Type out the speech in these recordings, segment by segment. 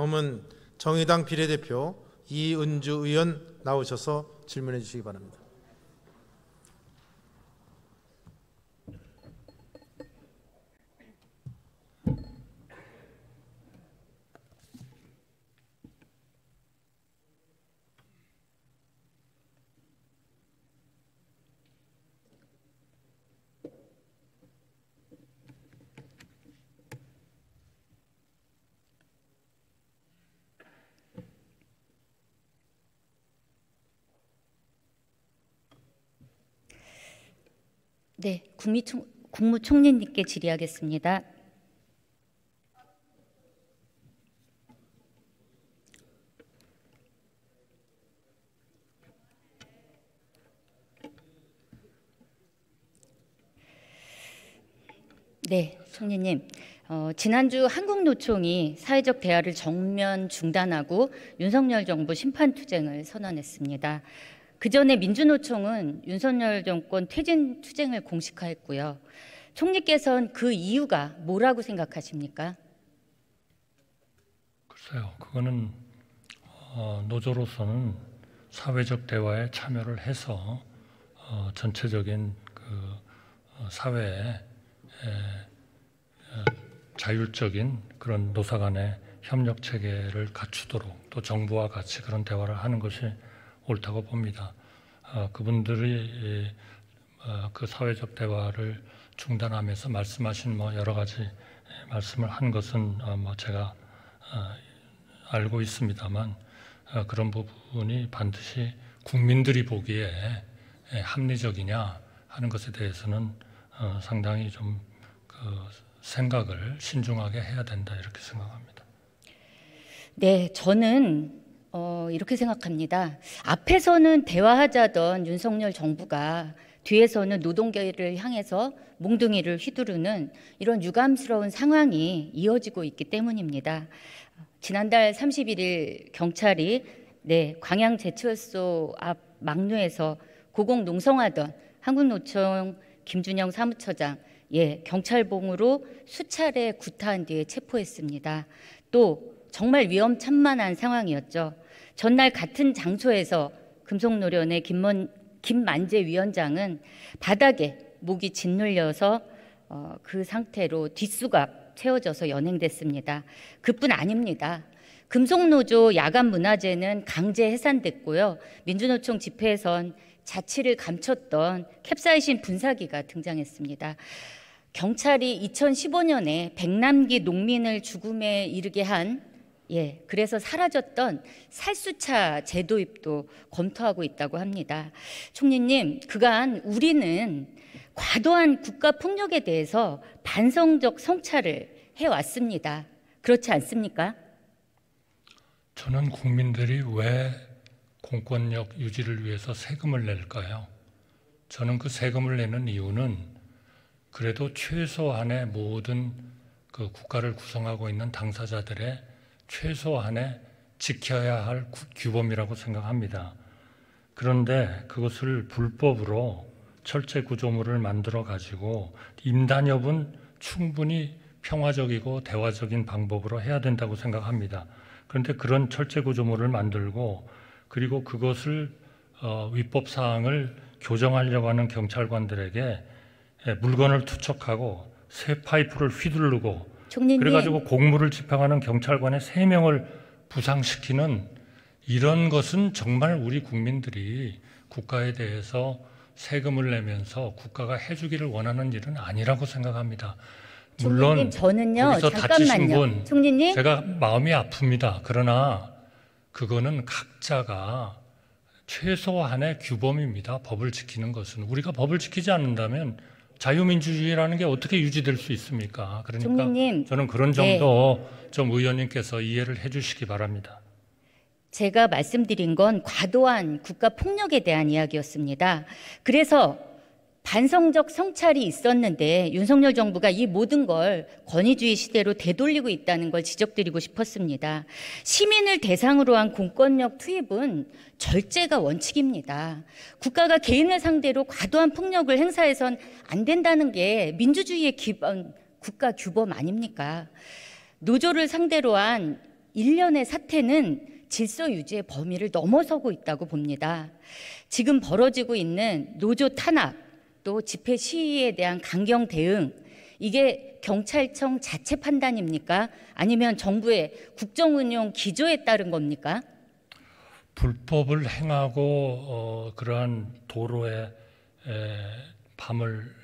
다음은 정의당 비례대표 이은주 의원 나오셔서 질문해 주시기 바랍니다. 네, 국무총리님께 질의하겠습니다. 네, 총리님. 지난주 한국노총이 사회적 대화를 정면 중단하고 윤석열 정부 심판투쟁을 선언했습니다. 그 전에 민주노총은 윤석열 정권 퇴진 투쟁을 공식화했고요. 총리께서는 그 이유가 뭐라고 생각하십니까? 글쎄요, 그거는 노조로서는 사회적 대화에 참여를 해서 전체적인 그 사회에 자율적인 그런 노사 간의 협력 체계를 갖추도록 또 정부와 같이 그런 대화를 하는 것이 옳다고 봅니다. 그분들이 그 사회적 대화를 중단하면서 말씀하신 여러 가지 말씀을 한 것은 제가 알고 있습니다만 그런 부분이 반드시 국민들이 보기에 합리적이냐 하는 것에 대해서는 상당히 좀 생각을 신중하게 해야 된다 이렇게 생각합니다. 네, 저는 이렇게 생각합니다. 앞에서는 대화하자던 윤석열 정부가 뒤에서는 노동계를 향해서 몽둥이를 휘두르는 이런 유감스러운 상황이 이어지고 있기 때문입니다. 지난달 31일 경찰이 광양제철소 앞 막루에서 고공농성하던 한국노총 김준영 사무처장 경찰봉으로 수차례 구타한 뒤에 체포했습니다. 또 정말 위험천만한 상황이었죠. 전날 같은 장소에서 금속노련의 김만재 위원장은 바닥에 목이 짓눌려서 그 상태로 뒷수갑 채워져서 연행됐습니다. 그뿐 아닙니다. 금속노조 야간문화재는 강제 해산됐고요. 민주노총 집회에선 자치를 감췄던 캡사이신 분사기가 등장했습니다. 경찰이 2015년에 백남기 농민을 죽음에 이르게 한 그래서 사라졌던 살수차 제도입도 검토하고 있다고 합니다. 총리님, 그간 우리는 과도한 국가 폭력에 대해서 반성적 성찰을 해왔습니다. 그렇지 않습니까? 저는 국민들이 왜 공권력 유지를 위해서 세금을 낼까요? 저는 그 세금을 내는 이유는 그래도 최소한의 모든 그 국가를 구성하고 있는 당사자들의 최소한의 지켜야 할 규범이라고 생각합니다. 그런데 그것을 불법으로 철제 구조물을 만들어 가지고 임단협은 충분히 평화적이고 대화적인 방법으로 해야 된다고 생각합니다. 그런데 그런 철제 구조물을 만들고 그리고 그것을 위법 사항을 교정하려고 하는 경찰관들에게 물건을 투척하고 새 파이프를 휘두르고 총리님. 그래가지고 공무를 집행하는 경찰관의 3명을 부상시키는 이런 것은 정말 우리 국민들이 국가에 대해서 세금을 내면서 국가가 해주기를 원하는 일은 아니라고 생각합니다. 물론 저는요, 거기서 다치신 분 총리님. 제가 마음이 아픕니다. 그러나 그거는 각자가 최소한의 규범입니다. 법을 지키는 것은. 우리가 법을 지키지 않는다면 자유민주주의라는 게 어떻게 유지될 수 있습니까? 그러니까 총리님, 저는 그런 정도 좀 의원님께서 이해를 해주시기 바랍니다. 제가 말씀드린 건 과도한 국가 폭력에 대한 이야기였습니다. 그래서 반성적 성찰이 있었는데 윤석열 정부가 이 모든 걸 권위주의 시대로 되돌리고 있다는 걸 지적드리고 싶었습니다. 시민을 대상으로 한 공권력 투입은 절제가 원칙입니다. 국가가 개인을 상대로 과도한 폭력을 행사해선 안 된다는 게 민주주의의 기본 국가 규범 아닙니까? 노조를 상대로 한 일련의 사태는 질서 유지의 범위를 넘어서고 있다고 봅니다. 지금 벌어지고 있는 노조 탄압, 또 집회 시위에 대한 강경 대응, 이게 경찰청 자체 판단입니까? 아니면 정부의 국정운영 기조에 따른 겁니까? 불법을 행하고 그러한 도로에 밤을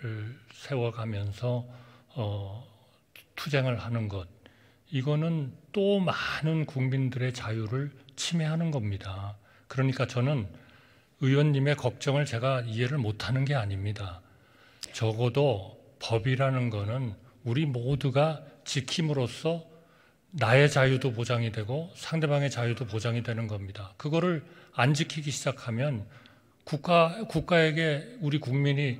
새워가면서 투쟁을 하는 것, 이거는 또 많은 국민들의 자유를 침해하는 겁니다. 그러니까 저는 의원님의 걱정을 제가 이해를 못하는 게 아닙니다. 적어도 법이라는 거는 우리 모두가 지킴으로써 나의 자유도 보장이 되고 상대방의 자유도 보장이 되는 겁니다. 그거를 안 지키기 시작하면 국가에게 우리 국민이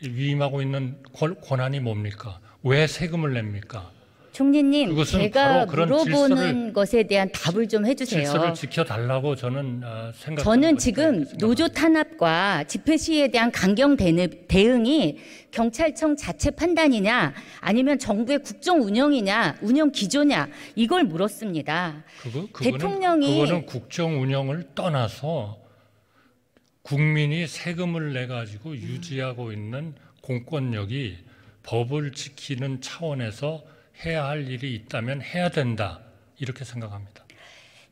위임하고 있는 권한이 뭡니까? 왜 세금을 냅니까? 총리님, 그것은 제가 바로 그런 물어보는 것에 대한 답을 좀 해주세요. 질서를 지켜달라고 저는 생각합니다. 저는 지금 노조 탄압과 집회 시위에 대한 강경 대응이 경찰청 자체 판단이냐 아니면 정부의 국정 운영이냐 운영 기조냐 이걸 물었습니다. 그거는 국정 운영을 떠나서 국민이 세금을 내 가지고 유지하고 있는 공권력이 법을 지키는 차원에서 해야 할 일이 있다면 해야 된다, 이렇게 생각합니다.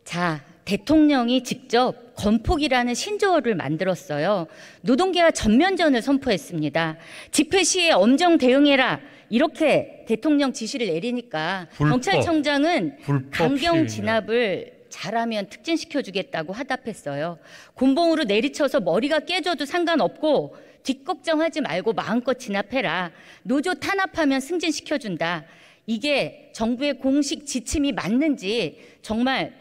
자, 대통령이 직접 건폭이라는 신조어를 만들었어요. 노동계와 전면전을 선포했습니다. 집회 시위에 엄정 대응해라, 이렇게 대통령 지시를 내리니까 경찰청장은 강경 진압을 잘하면 특진시켜주겠다고 화답했어요. 곤봉으로 내리쳐서 머리가 깨져도 상관없고 뒷걱정하지 말고 마음껏 진압해라. 노조 탄압하면 승진시켜준다. 이게 정부의 공식 지침이 맞는지 정말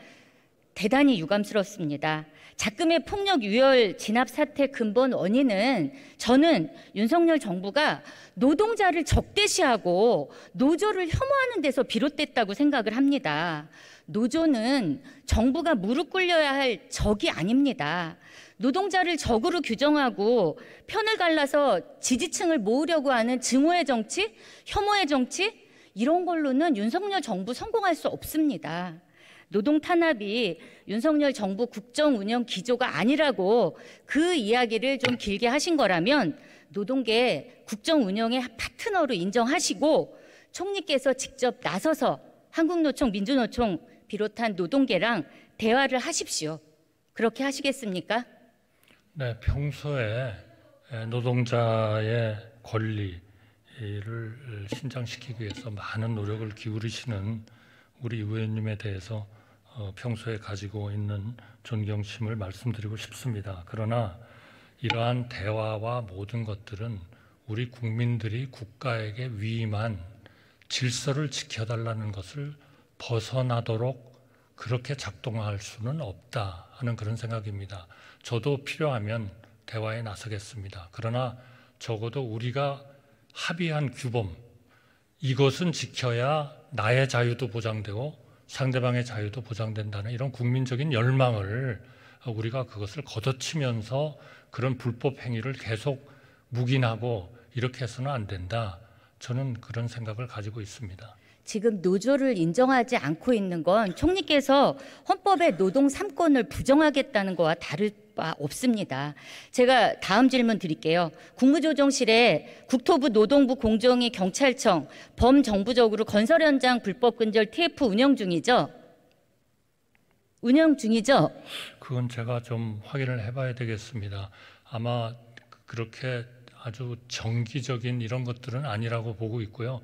대단히 유감스럽습니다. 작금의 폭력 유혈 진압 사태 근본 원인은 저는 윤석열 정부가 노동자를 적대시하고 노조를 혐오하는 데서 비롯됐다고 생각을 합니다. 노조는 정부가 무릎 꿇려야 할 적이 아닙니다. 노동자를 적으로 규정하고 편을 갈라서 지지층을 모으려고 하는 증오의 정치, 혐오의 정치, 이런 걸로는 윤석열 정부 성공할 수 없습니다. 노동 탄압이 윤석열 정부 국정 운영 기조가 아니라고 그 이야기를 좀 길게 하신 거라면 노동계 국정 운영의 파트너로 인정하시고 총리께서 직접 나서서 한국노총, 민주노총 비롯한 노동계랑 대화를 하십시오. 그렇게 하시겠습니까? 네, 평소에 노동자의 권리를 신장시키기 위해서 많은 노력을 기울이시는 우리 의원님에 대해서 평소에 가지고 있는 존경심을 말씀드리고 싶습니다. 그러나 이러한 대화와 모든 것들은 우리 국민들이 국가에게 위임한 질서를 지켜달라는 것을 벗어나도록 그렇게 작동할 수는 없다 하는 그런 생각입니다. 저도 필요하면 대화에 나서겠습니다. 그러나 적어도 우리가 합의한 규범, 이것은 지켜야 나의 자유도 보장되고 상대방의 자유도 보장된다는 이런 국민적인 열망을 우리가 그것을 걷어치면서 그런 불법 행위를 계속 묵인하고 이렇게 해서는 안 된다. 저는 그런 생각을 가지고 있습니다. 지금 노조를 인정하지 않고 있는 건 총리께서 헌법의 노동 3권을 부정하겠다는 거와 다를 바 없습니다. 제가 다음 질문 드릴게요. 국무조정실에 국토부, 노동부, 공정위, 경찰청 범정부적으로 건설 현장 불법 근절 TF 운영 중이죠? 운영 중이죠? 그건 제가 좀 확인을 해봐야 되겠습니다. 아마 그렇게 아주 정기적인 이런 것들은 아니라고 보고 있고요.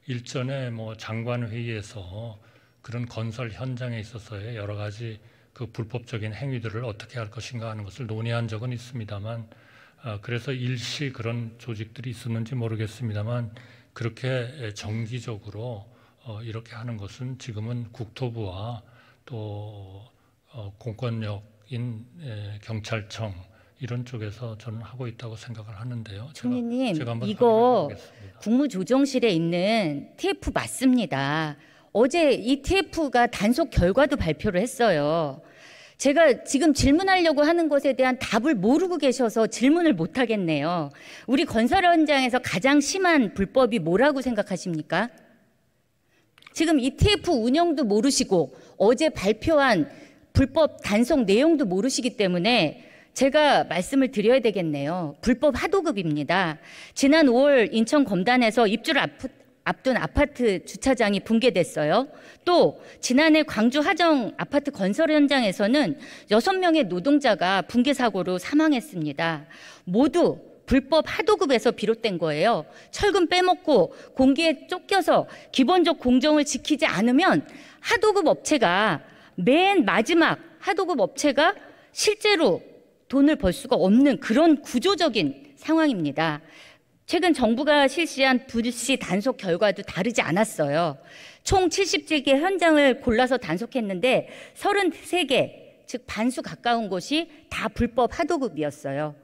일전에 장관 회의에서 그런 건설 현장에 있어서의 여러 가지 그 불법적인 행위들을 어떻게 할 것인가 하는 것을 논의한 적은 있습니다만, 그래서 일시 그런 조직들이 있었는지 모르겠습니다만 그렇게 정기적으로 이렇게 하는 것은 지금은 국토부와 또 공권력인 경찰청 이런 쪽에서 저는 하고 있다고 생각을 하는데요. 총리님, 이거 국무조정실에 있는 TF 맞습니다. 어제 이 TF가 단속 결과도 발표를 했어요. 제가 지금 질문하려고 하는 것에 대한 답을 모르고 계셔서 질문을 못 하겠네요. 우리 건설 현장에서 가장 심한 불법이 뭐라고 생각하십니까? 지금 ETF 운영도 모르시고 어제 발표한 불법 단속 내용도 모르시기 때문에 제가 말씀을 드려야 되겠네요. 불법 하도급입니다. 지난 5월 인천 검단에서 입주를 앞둔 아파트 주차장이 붕괴됐어요. 또 지난해 광주 하정 아파트 건설 현장에서는 6명의 노동자가 붕괴 사고로 사망했습니다. 모두 불법 하도급에서 비롯된 거예요. 철근 빼먹고 공기에 쫓겨서 기본적 공정을 지키지 않으면 하도급 업체가 맨 마지막 하도급 업체가 실제로 돈을 벌 수가 없는 그런 구조적인 상황입니다. 최근 정부가 실시한 불시 단속 결과도 다르지 않았어요. 총 77개 현장을 골라서 단속했는데 33개, 즉 반수 가까운 곳이 다 불법 하도급이었어요.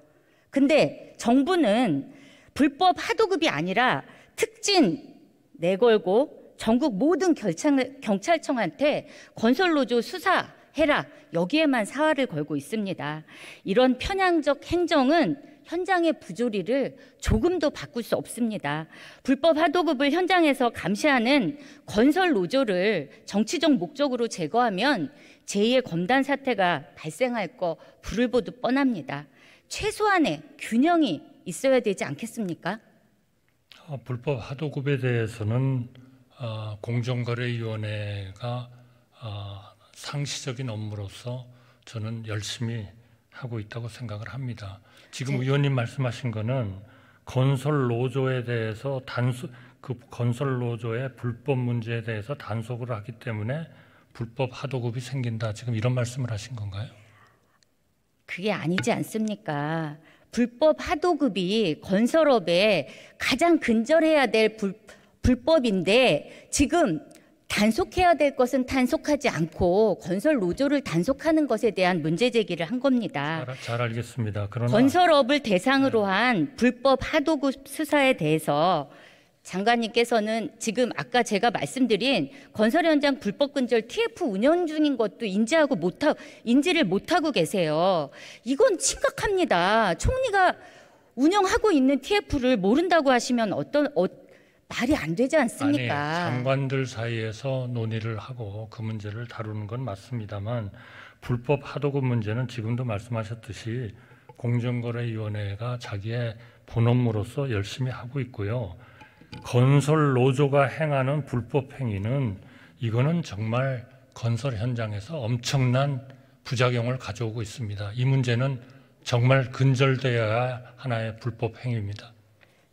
근데 정부는 불법 하도급이 아니라 특진 내걸고 전국 모든 경찰청한테 건설노조 수사해라, 여기에만 사활을 걸고 있습니다. 이런 편향적 행정은 현장의 부조리를 조금도 바꿀 수 없습니다. 불법 하도급을 현장에서 감시하는 건설 노조를 정치적 목적으로 제거하면 제2의 검단 사태가 발생할 거 불을 보듯 뻔합니다. 최소한의 균형이 있어야 되지 않겠습니까? 불법 하도급에 대해서는 공정거래위원회가 상시적인 업무로서 저는 열심히 하고 있다고 생각을 합니다. 지금 의원님 말씀하신 거는 건설 노조에 대해서 그 건설 노조의 불법 문제에 대해서 단속을 하기 때문에 불법 하도급이 생긴다, 지금 이런 말씀을 하신 건가요? 그게 아니지 않습니까? 불법 하도급이 건설업에 가장 근절해야 될 불법인데 지금 단속해야 될 것은 단속하지 않고 건설 노조를 단속하는 것에 대한 문제 제기를 한 겁니다. 잘 알겠습니다. 그러나 건설업을 대상으로 한 불법 하도급 수사에 대해서 장관님께서는 지금 아까 제가 말씀드린 건설 현장 불법 근절 TF 운영 중인 것도 인지를 못하고 계세요. 이건 심각합니다. 총리가 운영하고 있는 TF를 모른다고 하시면 말이 안 되지 않습니까? 아니, 장관들 사이에서 논의를 하고 그 문제를 다루는 건 맞습니다만 불법 하도급 문제는 지금도 말씀하셨듯이 공정거래위원회가 자기의 본업무로서 열심히 하고 있고요. 건설 노조가 행하는 불법 행위는 이거는 정말 건설 현장에서 엄청난 부작용을 가져오고 있습니다. 이 문제는 정말 근절되어야 하나의 불법 행위입니다.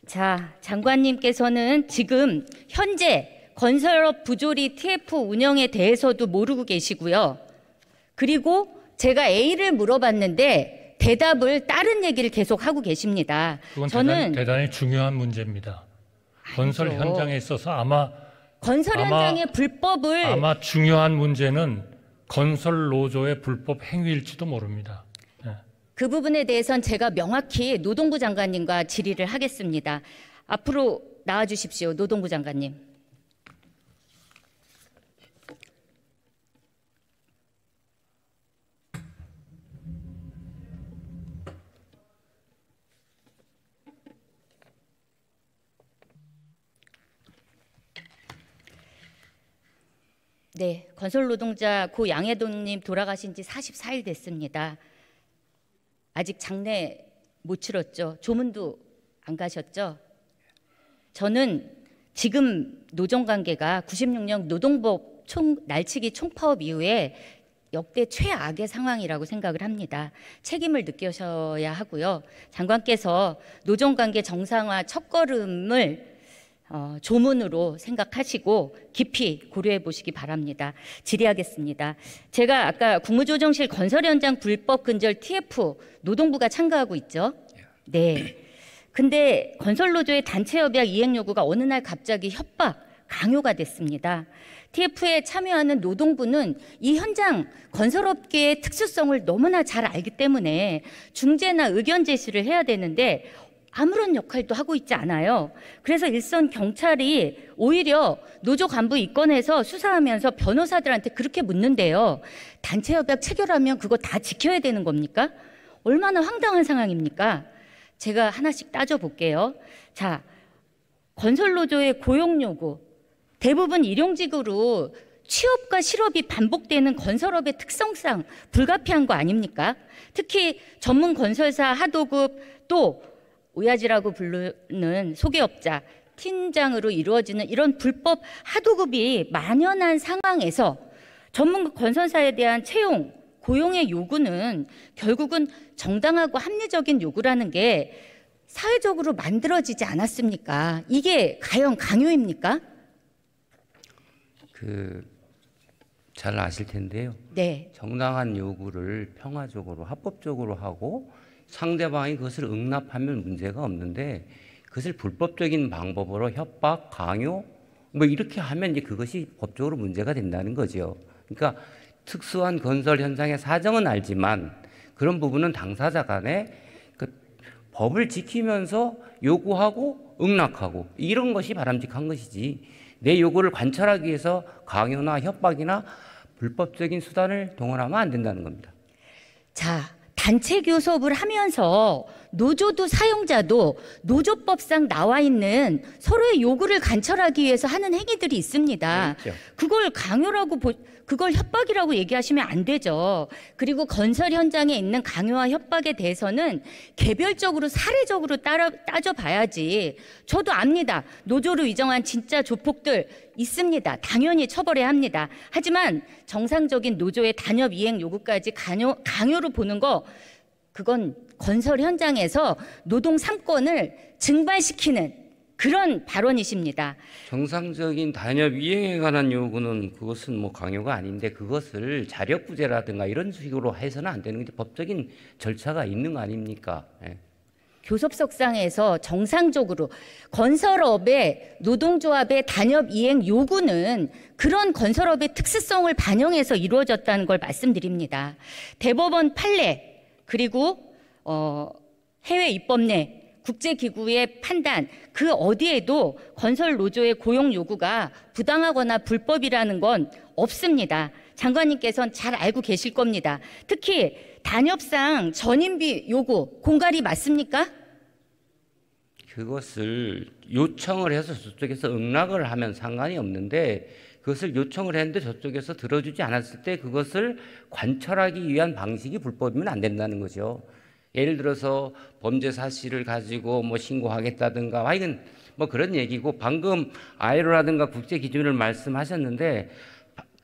자, 장관님께서는 지금 현재 건설업 부조리 TF 운영에 대해서도 모르고 계시고요. 그리고 제가 A를 물어봤는데 대답을 다른 얘기를 계속 하고 계십니다. 그건 대단히 중요한 문제입니다. 건설 현장에 있어서 건설 현장의 불법을 아마 중요한 문제는 건설 노조의 불법 행위일지도 모릅니다. 그 부분에 대해서는 제가 명확히 노동부 장관님과 질의를 하겠습니다. 앞으로 나와 주십시오. 노동부 장관님. 네, 건설노동자 고 양해동님 돌아가신 지 44일 됐습니다. 아직 장례 못 치렀죠. 조문도 안 가셨죠. 저는 지금 노정관계가 96년 노동법 날치기 총파업 이후에 역대 최악의 상황이라고 생각을 합니다. 책임을 느끼셔야 하고요. 장관께서 노정관계 정상화 첫걸음을 조문으로 생각하시고 깊이 고려해 보시기 바랍니다. 질의하겠습니다. 제가 아까 국무조정실 건설 현장 불법 근절 TF 노동부가 참가하고 있죠. 네. 근데 건설노조의 단체 협약 이행 요구가 어느 날 갑자기 협박, 강요가 됐습니다. TF에 참여하는 노동부는 이 현장 건설업계의 특수성을 너무나 잘 알기 때문에 중재나 의견 제시를 해야 되는데 아무런 역할도 하고 있지 않아요. 그래서 일선 경찰이 오히려 노조 간부 입건해서 수사하면서 변호사들한테 그렇게 묻는데요. 단체 협약 체결하면 그거 다 지켜야 되는 겁니까? 얼마나 황당한 상황입니까? 제가 하나씩 따져볼게요. 자, 건설노조의 고용 요구, 대부분 일용직으로 취업과 실업이 반복되는 건설업의 특성상 불가피한 거 아닙니까? 특히 전문 건설사 하도급 또 오야지라고 부르는 소개업자, 팀장으로 이루어지는 이런 불법 하도급이 만연한 상황에서 전문 건설사에 대한 채용, 고용의 요구는 결국은 정당하고 합리적인 요구라는 게 사회적으로 만들어지지 않았습니까? 이게 과연 강요입니까? 잘 아실 텐데요. 네. 정당한 요구를 평화적으로 합법적으로 하고 상대방이 그것을 응납하면 문제가 없는데 그것을 불법적인 방법으로 협박, 강요 뭐 이렇게 하면 이제 그것이 법적으로 문제가 된다는 거죠. 그러니까 특수한 건설 현장의 사정은 알지만 그런 부분은 당사자 간에 그 법을 지키면서 요구하고 응낙하고 이런 것이 바람직한 것이지 내 요구를 관철하기 위해서 강요나 협박이나 불법적인 수단을 동원하면 안 된다는 겁니다. 자, 단체 교섭을 하면서 노조도 사용자도 노조법상 나와 있는 서로의 요구를 관철하기 위해서 하는 행위들이 있습니다. 그렇죠. 그걸 강요라고 그걸 협박이라고 얘기하시면 안 되죠. 그리고 건설 현장에 있는 강요와 협박에 대해서는 개별적으로 사례적으로 따져봐야지. 저도 압니다. 노조로 위정한 진짜 조폭들 있습니다. 당연히 처벌해야 합니다. 하지만 정상적인 노조의 단협 이행 요구까지 강요로 보는 거 그건 건설 현장에서 노동 3권을 증발시키는 그런 발언이십니다. 정상적인 단협 이행에 관한 요구는 그것은 뭐 강요가 아닌데 그것을 자력구제라든가 이런 식으로 해서는 안 되는 게 법적인 절차가 있는 거 아닙니까? 예. 교섭석상에서 정상적으로 건설업의 노동조합의 단협 이행 요구는 그런 건설업의 특수성을 반영해서 이루어졌다는 걸 말씀드립니다. 대법원 판례 그리고 해외 입법례 국제기구의 판단 그 어디에도 건설 노조의 고용 요구가 부당하거나 불법이라는 건 없습니다. 장관님께서는 잘 알고 계실 겁니다. 특히 단협상 전임비 요구 공갈이 맞습니까? 그것을 요청을 해서 저쪽에서 응낙을 하면 상관이 없는데 그것을 요청을 했는데 저쪽에서 들어주지 않았을 때 그것을 관철하기 위한 방식이 불법이면 안 된다는 거죠. 예를 들어서 범죄 사실을 가지고 뭐 신고하겠다든가 하여간 뭐 그런 얘기고 방금 아이로라든가 국제 기준을 말씀하셨는데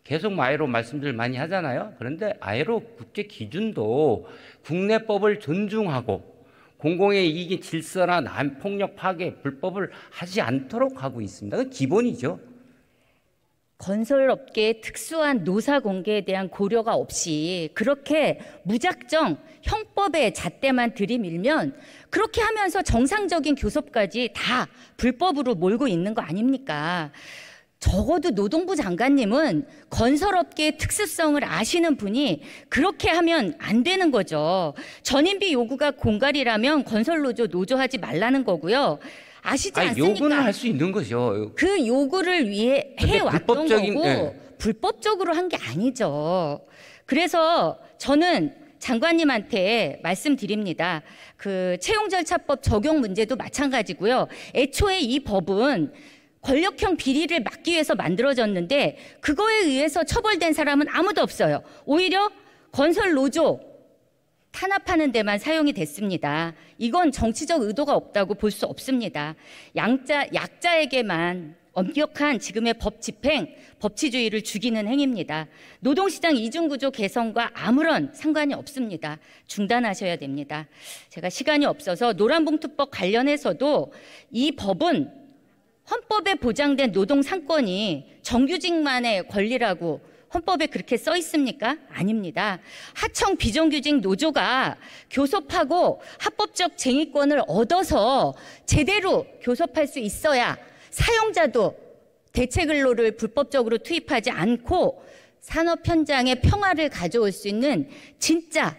계속 아이로 말씀들 많이 하잖아요. 그런데 아이로 국제 기준도 국내법을 존중하고 공공의 이익의 질서나 폭력 파괴, 불법을 하지 않도록 하고 있습니다. 그 기본이죠. 건설업계의 특수한 노사 공개에 대한 고려가 없이 그렇게 무작정 형법의 잣대만 들이밀면 그렇게 하면서 정상적인 교섭까지 다 불법으로 몰고 있는 거 아닙니까? 적어도 노동부 장관님은 건설업계의 특수성을 아시는 분이 그렇게 하면 안 되는 거죠. 전임비 요구가 공갈이라면 건설노조 노조하지 말라는 거고요. 아시지 않습니까? 요구는 할 수 있는 거죠. 그 요구를 위해 해왔던 거고 네. 불법적으로 한 게 아니죠. 그래서 저는 장관님한테 말씀드립니다. 그 채용절차법 적용 문제도 마찬가지고요. 애초에 이 법은 권력형 비리를 막기 위해서 만들어졌는데 그거에 의해서 처벌된 사람은 아무도 없어요. 오히려 건설 노조 탄압하는 데만 사용이 됐습니다. 이건 정치적 의도가 없다고 볼 수 없습니다. 약자에게만 엄격한 지금의 법 집행, 법치주의를 죽이는 행위입니다. 노동시장 이중구조 개선과 아무런 상관이 없습니다. 중단하셔야 됩니다. 제가 시간이 없어서 노란봉투법 관련해서도 이 법은 헌법에 보장된 노동 3권이 정규직만의 권리라고 헌법에 그렇게 써 있습니까? 아닙니다. 하청 비정규직 노조가 교섭하고 합법적 쟁의권을 얻어서 제대로 교섭할 수 있어야 사용자도 대체 근로를 불법적으로 투입하지 않고 산업 현장의 평화를 가져올 수 있는 진짜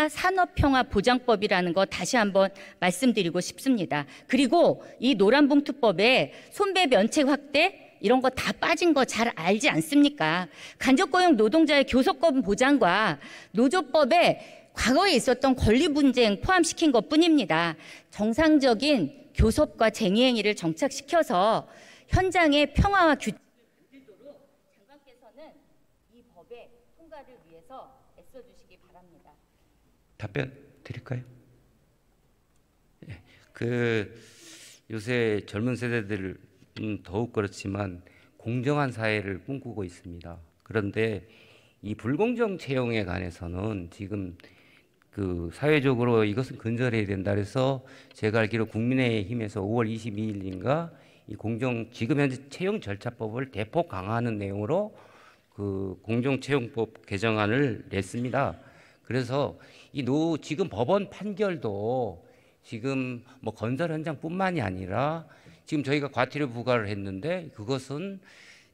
산업평화보장법이라는 거 다시 한번 말씀드리고 싶습니다. 그리고 이 노란봉투법에 손배 면책 확대 이런 거 다 빠진 거 잘 알지 않습니까? 간접고용 노동자의 교섭권 보장과 노조법에 과거에 있었던 권리 분쟁 포함시킨 것뿐입니다. 정상적인 교섭과 쟁의 행위를 정착시켜서 현장의 평화와 규칙을 만들도록 장관께서는 이 법의 통과를 위해서 애써주시기 바랍니다. 답변 드릴까요? 예, 그 요새 젊은 세대들은 더욱 그렇지만 공정한 사회를 꿈꾸고 있습니다. 그런데 이 불공정 채용에 관해서는 지금 그 사회적으로 이것은 근절해야 된다. 그래서 제가 알기로 국민의힘에서 5월 22일인가 이 지금 현재 채용 절차법을 대폭 강화하는 내용으로 그 공정채용법 개정안을 냈습니다. 그래서 지금 법원 판결도 지금 뭐 건설 현장뿐만이 아니라 지금 저희가 과태료 부과를 했는데 그것은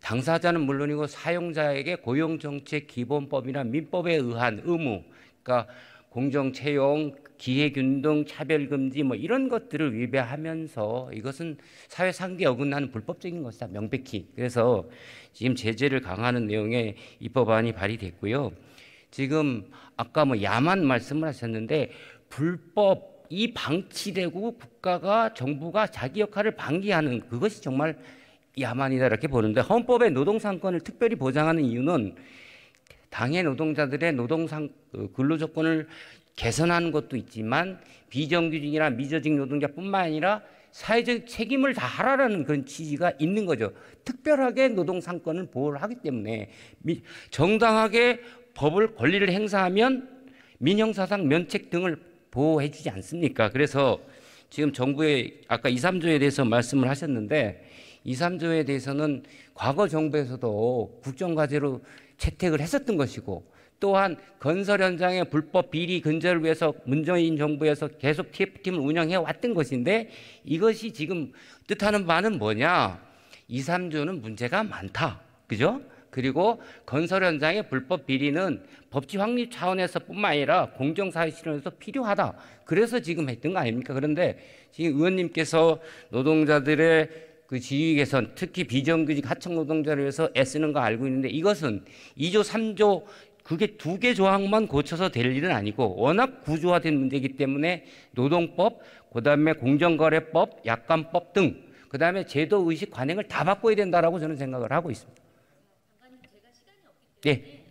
당사자는 물론이고 사용자에게 고용정책기본법이나 민법에 의한 의무, 그러니까 공정채용, 기회균등, 차별금지 뭐 이런 것들을 위배하면서 이것은 사회상규에 어긋나는 불법적인 것이다, 명백히. 그래서 지금 제재를 강화하는 내용의 입법안이 발의됐고요. 지금 아까 뭐 야만 말씀을 하셨는데 불법이 방치되고 정부가 자기 역할을 방기하는 그것이 정말 야만이다 이렇게 보는데, 헌법의 노동상권을 특별히 보장하는 이유는 당해 노동자들의 근로조건을 개선하는 것도 있지만 비정규직이나 미조직 노동자뿐만 아니라 사회적 책임을 다하라는 그런 취지가 있는 거죠. 특별하게 노동상권을 보호를 하기 때문에 정당하게 권리를 행사하면 민형사상 면책 등을 보호해 주지 않습니까? 그래서 지금 정부의 아까 2, 3조에 대해서 말씀을 하셨는데 2, 3조에 대해서는 과거 정부에서도 국정과제로 채택을 했었던 것이고, 또한 건설 현장의 불법 비리 근절을 위해서 문재인 정부에서 계속 TF팀을 운영해 왔던 것인데, 이것이 지금 뜻하는 바는 뭐냐? 2, 3조는 문제가 많다. 그죠? 그리고 건설 현장의 불법 비리는 법치 확립 차원에서뿐만 아니라 공정사회 실현에서 필요하다. 그래서 지금 했던 거 아닙니까? 그런데 지금 의원님께서 노동자들의 그 지위 개선, 특히 비정규직 하청 노동자를 위해서 애쓰는 거 알고 있는데, 이것은 2조, 3조 그게 2개 조항만 고쳐서 될 일은 아니고 워낙 구조화된 문제이기 때문에 노동법, 그다음에 공정거래법, 약관법 등 그다음에 제도 의식 관행을 다 바꿔야 된다라고 저는 생각을 하고 있습니다. 장관님, 제가 시간이 없기 때문에 네.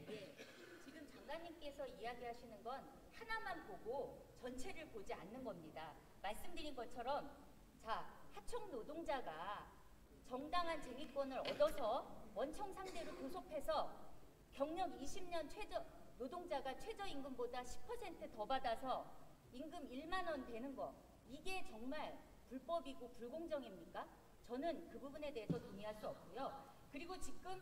지금 장관님께서 이야기하시는 건 하나만 보고 전체를 보지 않는 겁니다. 말씀드린 것처럼 하청 노동자가 정당한 쟁의권을 얻어서 원청 상대로 교섭해서 경력 20년 노동자가 최저임금보다 10% 더 받아서 임금 1만 원 되는 거, 이게 정말 불법이고 불공정입니까? 저는 그 부분에 대해서 동의할 수 없고요. 그리고 지금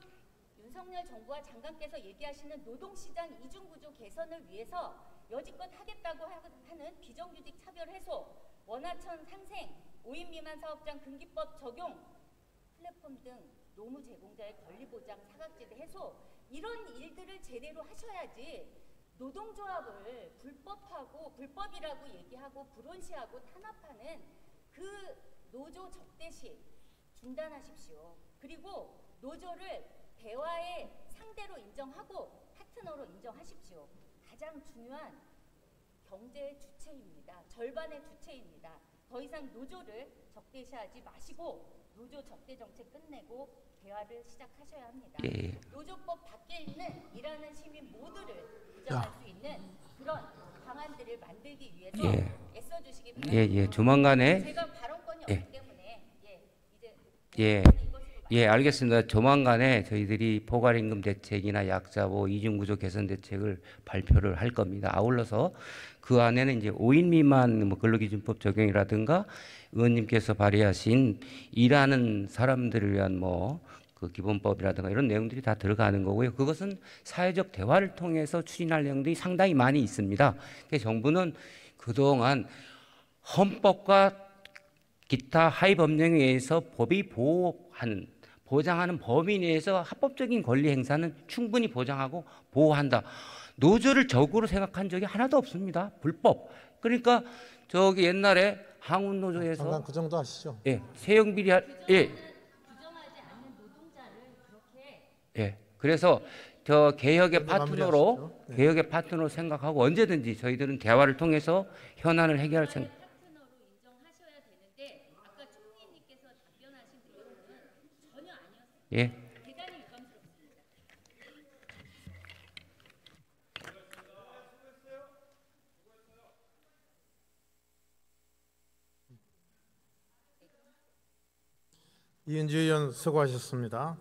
윤석열 정부와 장관께서 얘기하시는 노동시장 이중구조 개선을 위해서 여지껏 하겠다고 하는 비정규직 차별 해소, 원하천 상생, 5인 미만 사업장 금기법 적용, 플랫폼 등 노무 제공자의 권리 보장, 사각지대 해소, 이런 일들을 제대로 하셔야지 노동조합을 불법이라고 얘기하고 불온시하고 탄압하는 그 노조 적대시 중단하십시오. 그리고 노조를 대화의 상대로 인정하고 파트너로 인정하십시오. 가장 중요한 경제의 주체입니다. 절반의 주체입니다. 더 이상 노조를 적대시하지 마시고 노조 적대 정책 끝내고 대화를 시작하셔야 합니다. 예. 노조법 밖에 있는 일하는 시민 모두를 보장할 수 있는 그런 방안들을 만들기 위해서 애써주시기 바랍니다. 조만간에 제가 발언권이 없기 때문에 알겠습니다. 조만간에 저희들이 포괄임금 대책이나 약자보 이중구조 개선 대책을 발표를 할 겁니다. 아울러서 그 안에는 이제 5인 미만 근로기준법 적용이라든가 의원님께서 발의하신 일하는 사람들을 위한 그 기본법이라든가 이런 내용들이 다 들어가는 거고요. 그것은 사회적 대화를 통해서 추진할 내용들이 상당히 많이 있습니다. 그래서 정부는 그동안 헌법과 기타 하위 법령에 의해서 법이 보장하는 범위 내에서 합법적인 권리 행사는 충분히 보장하고 보호한다. 노조를 적으로 생각한 적이 하나도 없습니다. 불법. 그러니까 저기 옛날에 항운노조에서 잠깐 그 정도 하시죠. 세형비리 규정하지 않는 노동자를 그렇게 그래서 저 개혁의 마무리하시죠. 개혁의 파트너로 생각하고 언제든지 저희들은 대화를 통해서 현안을 해결할 생각. 파트너로 인정하셔야 되는데 예. 이은주 의원 수고하셨습니다.